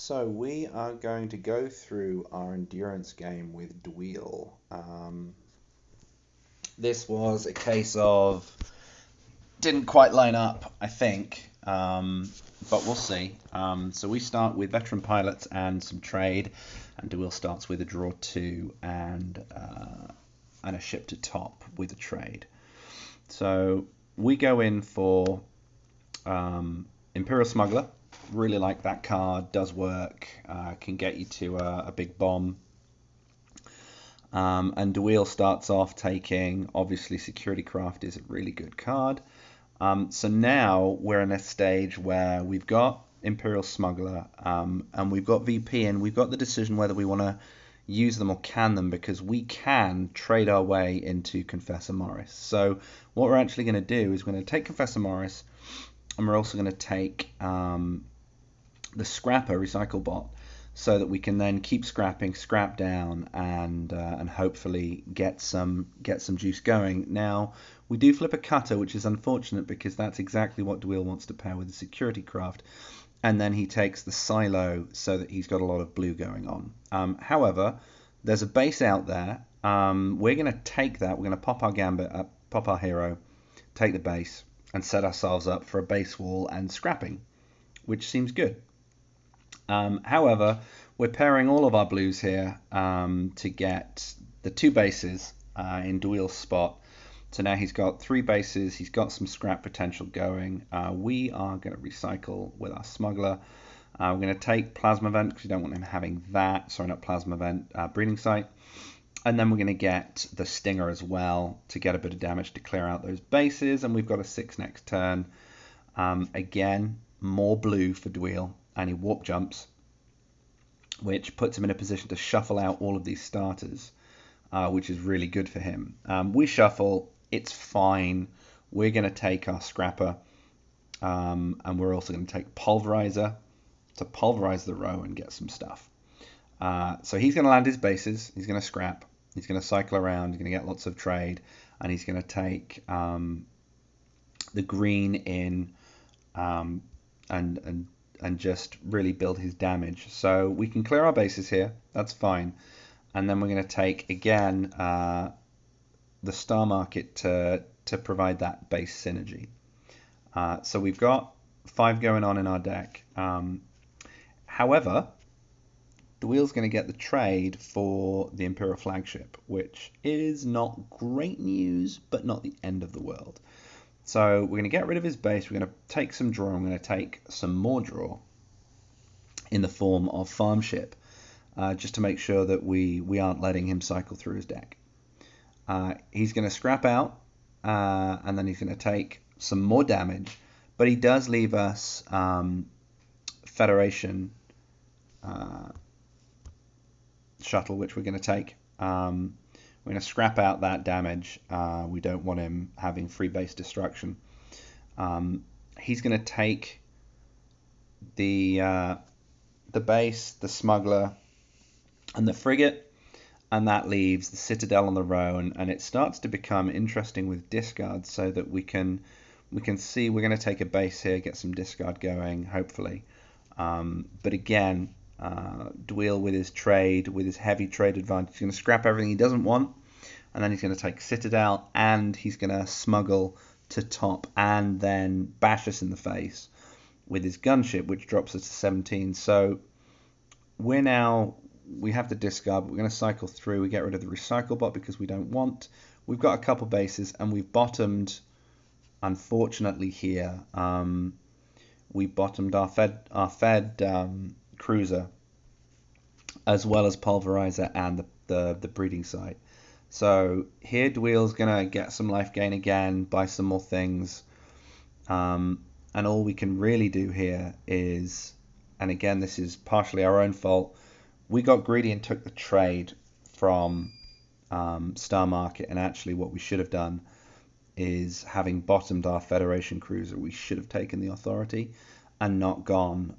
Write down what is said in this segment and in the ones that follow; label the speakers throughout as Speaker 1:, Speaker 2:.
Speaker 1: So we are going to go through our endurance game with dwiel. This was a case of didn't quite line up, I think, but we'll see. So we start with veteran pilots and some trade, and dwiel starts with a draw two and a ship to top with a trade. So we go in for Imperial Smuggler. Really like that card, does work, can get you to a big bomb. And dwiel starts off taking, obviously, Security Craft is a really good card. So now we're in a stage where we've got Imperial Smuggler and we've got VP, and we've got the decision whether we want to use them or can them, because we can trade our way into Confessor Morris. So what we're actually going to do is we're going to take Confessor Morris, and we're also going to take the Scrapper Recycle Bot, so that we can then keep scrapping, scrap down, and hopefully get some juice going. Now we do flip a cutter, which is unfortunate because that's exactly what dwiel wants to pair with the Security Craft, and then he takes the silo so that he's got a lot of blue going on. However, there's a base out there. We're going to take that. We're going to pop our gambit up, pop our hero, take the base, and set ourselves up for a base wall and scrapping, which seems good. However, we're pairing all of our blues here to get the two bases in dwiel's spot. So now he's got three bases, he's got some scrap potential going. We are going to recycle with our smuggler. We're going to take Plasma Vent because we don't want him having that. Sorry, not Plasma Vent, Breeding Site. And then we're going to get the Stinger as well to get a bit of damage to clear out those bases. And we've got a 6 next turn. Again, more blue for dwiel, and he warp jumps, which puts him in a position to shuffle out all of these starters, which is really good for him. We shuffle, it's fine. We're going to take our Scrapper, and we're also going to take Pulverizer to pulverize the row and get some stuff. So he's going to land his bases, he's going to scrap, he's going to cycle around, he's going to get lots of trade, and he's going to take the green in and just really build his damage. So we can clear our bases here, that's fine. And then we're going to take, again, the Star Market to provide that base synergy. So we've got 5 going on in our deck. However, dwiel's going to get the trade for the Imperial Flagship, which is not great news, but not the end of the world. So we're going to get rid of his base, we're going to take some draw, and we're going to take some more draw in the form of Farm Ship, just to make sure that we aren't letting him cycle through his deck. He's going to scrap out, and then he's going to take some more damage, but he does leave us Federation Shuttle, which we're going to take. We're going to scrap out that damage. We don't want him having free base destruction. He's going to take the base, the smuggler, and the frigate, and that leaves the Citadel on the row, and it starts to become interesting with discards, so that we can see we're going to take a base here, get some discard going, hopefully. But again, dwiel with his trade, with his heavy trade advantage, he's going to scrap everything he doesn't want, and then he's going to take Citadel, and he's going to smuggle to top, and then bash us in the face with his gunship, which drops us to 17. So we have the discard, but we're going to cycle through. We get rid of the recycle bot because we don't want. We've got a couple bases, and we've bottomed, unfortunately, here. We bottomed our fed cruiser, as well as Pulverizer and the breeding site. So here dwiel's going to get some life gain again, buy some more things, and all we can really do here is, and again this is partially our own fault, we got greedy and took the trade from Star Market, and actually what we should have done is, having bottomed our Federation cruiser, we should have taken the Authority and not gone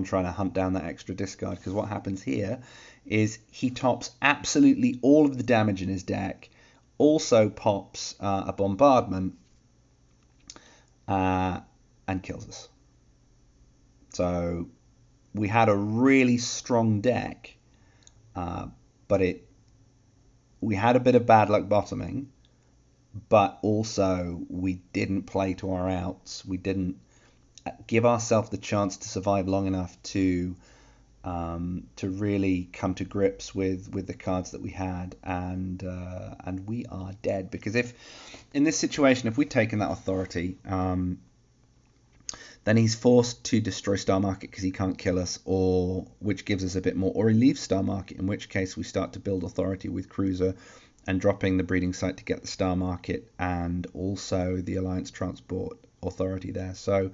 Speaker 1: trying to hunt down that extra discard, because what happens here is he tops absolutely all of the damage in his deck, also pops a bombardment, and kills us. So we had a really strong deck, but we had a bit of bad luck bottoming, but also we didn't play to our outs. We didn't give ourselves the chance to survive long enough to really come to grips with the cards that we had, and we are dead. Because if in this situation, if we'd taken that authority, then he's forced to destroy Star Market because he can't kill us, or which gives us a bit more, or he leaves Star Market, in which case we start to build authority with Cruiser and dropping the breeding site to get the Star Market and also the Alliance Transport authority there. So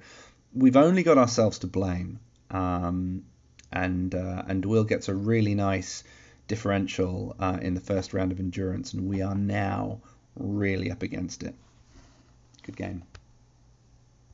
Speaker 1: we've only got ourselves to blame, and dwiel gets a really nice differential in the first round of endurance, and we are now really up against it. Good game.